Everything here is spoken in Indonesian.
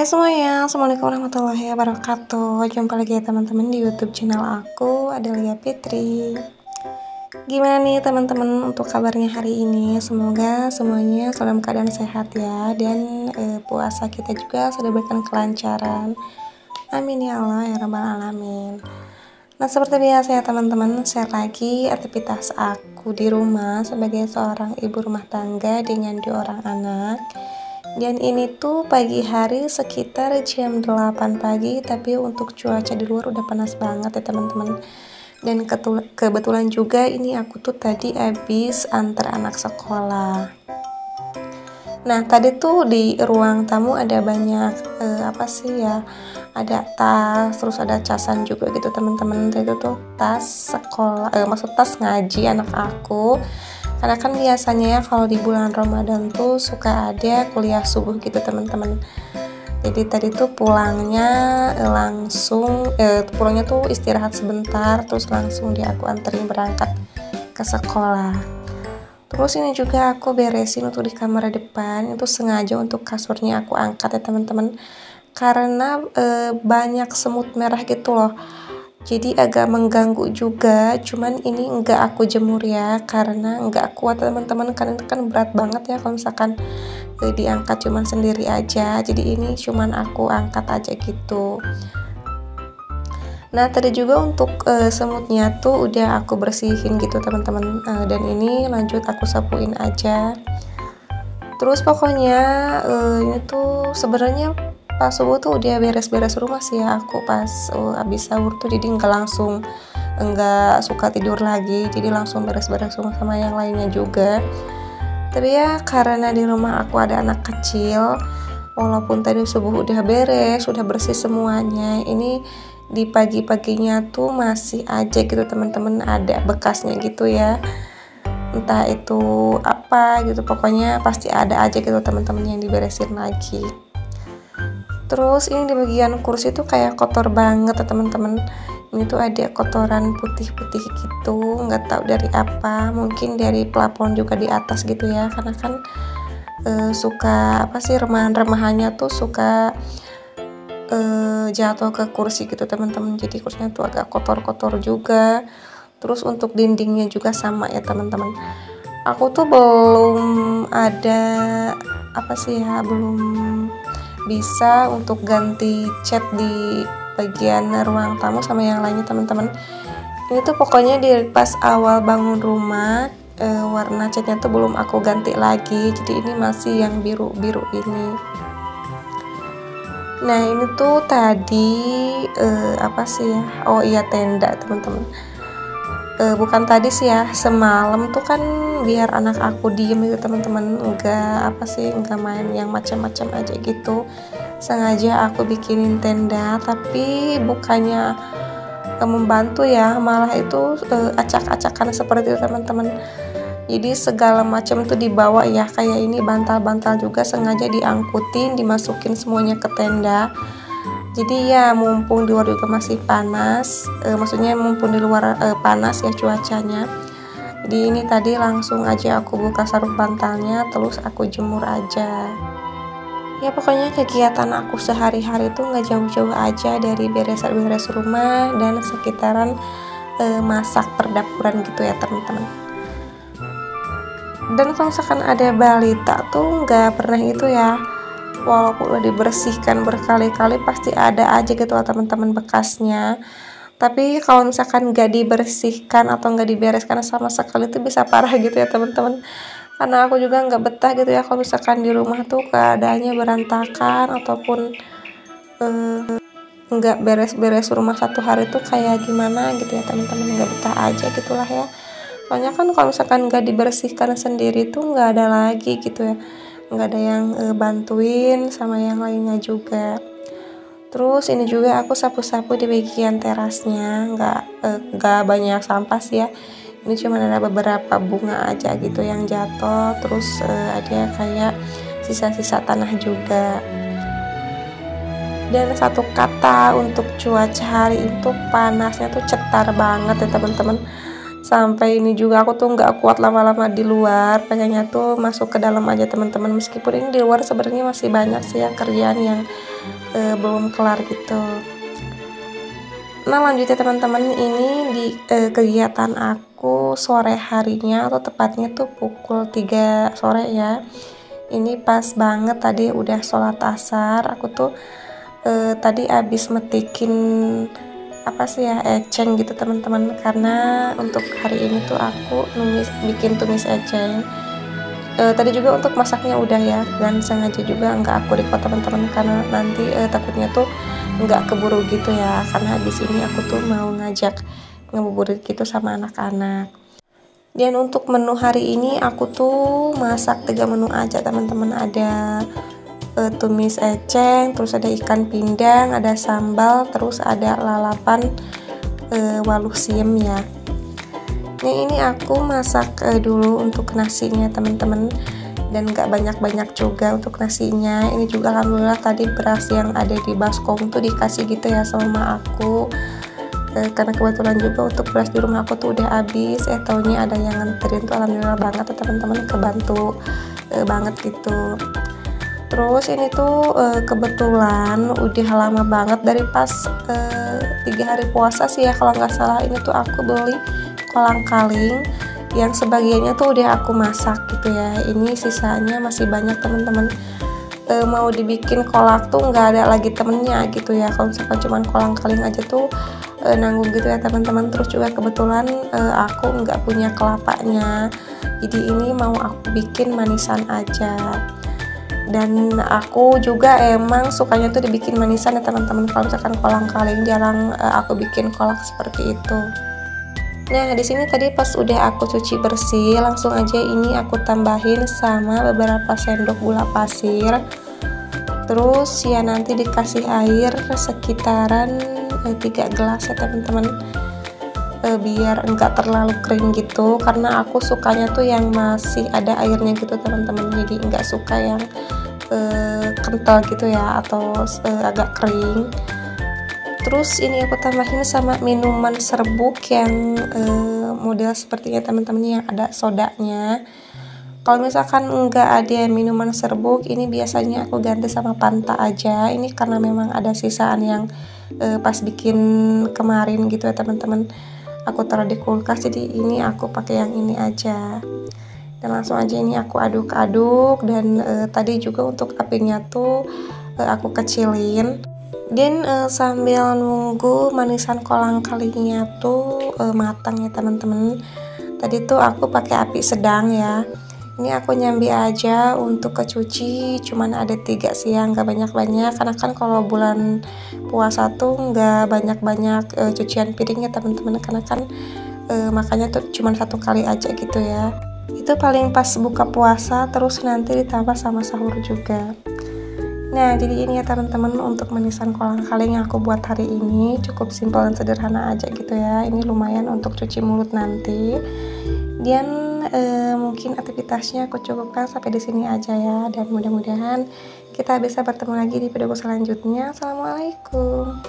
Hai semuanya, Assalamualaikum warahmatullahi wabarakatuh. Jumpa lagi ya teman-teman di YouTube channel aku, Adelia Fitri. Gimana nih teman-teman untuk kabarnya hari ini? Semoga semuanya dalam keadaan sehat ya. Dan puasa kita juga sudah diberikan kelancaran. Amin ya Allah ya rabbal alamin. Nah seperti biasa ya teman-teman, share lagi aktivitas aku di rumah sebagai seorang ibu rumah tangga dengan 2 orang anak. Dan ini tuh pagi hari sekitar jam 8 pagi, tapi untuk cuaca di luar udah panas banget ya teman-teman. Dan kebetulan juga ini aku tuh tadi habis antar anak sekolah. Nah tadi tuh di ruang tamu ada banyak apa sih ya, ada tas, terus ada casan juga gitu teman-teman. Itu tuh tas sekolah, maksud tas ngaji anak aku. Karena kan biasanya ya kalau di bulan Ramadan tuh suka ada kuliah subuh gitu teman-teman. Jadi tadi tuh pulangnya tuh istirahat sebentar, terus langsung aku anterin berangkat ke sekolah. Terus ini juga aku beresin untuk di kamar depan, itu sengaja untuk kasurnya aku angkat ya teman-teman. Karena banyak semut merah gitu loh. Jadi agak mengganggu juga, cuman ini enggak aku jemur ya, karena enggak kuat teman-teman, kan itu kan berat banget ya kalau misalkan diangkat cuman sendiri aja. Jadi ini cuman aku angkat aja gitu. Nah tadi juga untuk semutnya tuh udah aku bersihin gitu teman-teman, dan ini lanjut aku sapuin aja. Terus pokoknya ini tuh sebenarnya pas subuh tuh udah beres-beres rumah sih ya aku pas abis sahur tuh, jadi nggak suka tidur lagi, jadi langsung beres-beres rumah sama yang lainnya juga. Tapi ya karena di rumah aku ada anak kecil, walaupun tadi subuh udah beres, udah bersih semuanya, ini di pagi-paginya tuh masih aja gitu teman-teman, ada bekasnya gitu ya, entah itu apa gitu, pokoknya pasti ada aja gitu teman-teman yang diberesin lagi. Terus ini di bagian kursi tuh kayak kotor banget ya teman-teman. Ini tuh ada kotoran putih-putih gitu, nggak tahu dari apa, mungkin dari plafon juga di atas gitu ya, karena kan suka apa sih, remahan-remahannya tuh suka jatuh ke kursi gitu teman-teman. Jadi kursinya tuh agak kotor-kotor juga. Terus untuk dindingnya juga sama ya teman-teman. Aku tuh belum ada apa sih ya, belum bisa untuk ganti cat di bagian ruang tamu sama yang lainnya teman-teman. Ini tuh pokoknya di pas awal bangun rumah warna catnya tuh belum aku ganti lagi, jadi ini masih yang biru-biru ini. Nah ini tuh tadi apa sih ya, oh iya tenda teman-teman. Bukan tadi sih ya, semalam tuh kan biar anak aku diem gitu teman-teman, enggak main yang macam-macam aja gitu. Sengaja aku bikinin tenda, tapi bukannya membantu ya, malah itu acak-acakan seperti itu teman-teman. Jadi segala macam tuh dibawa ya, kayak ini bantal-bantal juga sengaja diangkutin, dimasukin semuanya ke tenda. Jadi ya mumpung di luar juga masih panas, maksudnya mumpung di luar panas ya cuacanya. Jadi ini tadi langsung aja aku buka sarung bantalnya, terus aku jemur aja. Ya pokoknya kegiatan aku sehari-hari tuh nggak jauh-jauh aja dari beres-beres rumah dan sekitaran masak perdapuran gitu ya teman-teman. Dan kalau misalkan ada balita tuh nggak pernah itu ya, walaupun udah dibersihkan berkali-kali pasti ada aja gitu teman-teman bekasnya. Tapi kalau misalkan nggak dibersihkan atau nggak dibereskan sama sekali itu bisa parah gitu ya teman-teman. Karena aku juga nggak betah gitu ya kalau misalkan di rumah tuh keadaannya berantakan ataupun nggak beres-beres rumah satu hari tuh kayak gimana gitu ya teman-teman, nggak betah aja gitulah ya. Soalnya kan kalau misalkan nggak dibersihkan sendiri tuh nggak ada lagi gitu ya, nggak ada yang bantuin sama yang lainnya juga. Terus ini juga aku sapu-sapu di bagian terasnya, nggak banyak sampah sih ya, ini cuma ada beberapa bunga aja gitu yang jatuh, terus ada kayak sisa-sisa tanah juga. Dan satu kata untuk cuaca hari itu, panasnya tuh cetar banget ya teman-teman. Sampai ini juga aku tuh nggak kuat lama-lama di luar, pengennya tuh masuk ke dalam aja teman-teman. Meskipun ini di luar sebenarnya masih banyak sih ya kerjaan yang belum kelar gitu. Nah lanjut ya teman-teman, ini di kegiatan aku sore harinya atau tepatnya tuh pukul 3 sore ya. Ini pas banget tadi udah sholat asar, aku tuh tadi abis metikin apa sih ya, eceng gitu teman-teman, karena untuk hari ini tuh aku bikin tumis eceng. Tadi juga untuk masaknya udah ya, dan sengaja juga nggak aku record teman-teman karena nanti takutnya tuh nggak keburu gitu ya, karena habis ini aku tuh mau ngajak ngabuburit gitu sama anak-anak. Dan untuk menu hari ini aku tuh masak 3 menu aja teman-teman. Ada tumis eceng, terus ada ikan pindang, ada sambal, terus ada lalapan waluh siem ya. Nih ini aku masak dulu untuk nasinya teman-teman, dan gak banyak-banyak juga untuk nasinya. Ini juga alhamdulillah tadi beras yang ada di baskom tuh dikasih gitu ya sama mama aku, karena kebetulan juga untuk beras di rumah aku tuh udah habis. Taunya ada yang nganterin tuh, alhamdulillah banget ya teman-teman, kebantu banget gitu. Terus ini tuh kebetulan udah lama banget dari pas 3 hari puasa sih ya kalau nggak salah. Ini tuh aku beli kolang-kaling yang sebagiannya tuh udah aku masak gitu ya. Ini sisanya masih banyak teman-teman. Mau dibikin kolak tuh nggak ada lagi temennya gitu ya. Kalau misalkan cuman kolang-kaling aja tuh nanggung gitu ya teman-teman. Terus juga kebetulan aku nggak punya kelapanya, jadi ini mau aku bikin manisan aja. Dan aku juga emang sukanya tuh dibikin manisan ya teman-teman. Kalau misalkan kolang-kaling jarang aku bikin kolak seperti itu. Nah di sini tadi pas udah aku cuci bersih, langsung aja ini aku tambahin sama beberapa sendok gula pasir. Terus ya nanti dikasih air sekitaran 3 gelas ya teman-teman, biar enggak terlalu kering gitu, karena aku sukanya tuh yang masih ada airnya gitu teman-teman. Jadi enggak suka yang kental gitu ya, atau agak kering. Terus ini aku tambahin sama minuman serbuk yang model sepertinya teman-teman, yang ada sodanya. Kalau misalkan enggak ada minuman serbuk, ini biasanya aku ganti sama Fanta aja. Ini karena memang ada sisaan yang pas bikin kemarin gitu ya teman-teman, aku taruh di kulkas, jadi ini aku pakai yang ini aja. Dan langsung aja ini aku aduk-aduk. Dan tadi juga untuk apinya tuh aku kecilin. Dan sambil nunggu manisan kolang-kalingnya tuh matang ya teman-teman, tadi tuh aku pakai api sedang ya. Ini aku nyambi aja untuk kecuci, cuman ada 3 sih ya, nggak banyak-banyak, karena kan kalau bulan puasa tuh nggak banyak-banyak cucian piringnya teman-teman, karena kan makanya tuh cuman 1 kali aja gitu ya. Itu paling pas buka puasa, terus nanti ditambah sama sahur juga. Nah jadi ini ya teman-teman untuk manisan kolang-kaling yang aku buat hari ini, cukup simpel dan sederhana aja gitu ya. Ini lumayan untuk cuci mulut nanti. Dan mungkin aktivitasnya aku cukupkan sampai di sini aja ya, dan mudah-mudahan kita bisa bertemu lagi di video selanjutnya. Assalamualaikum.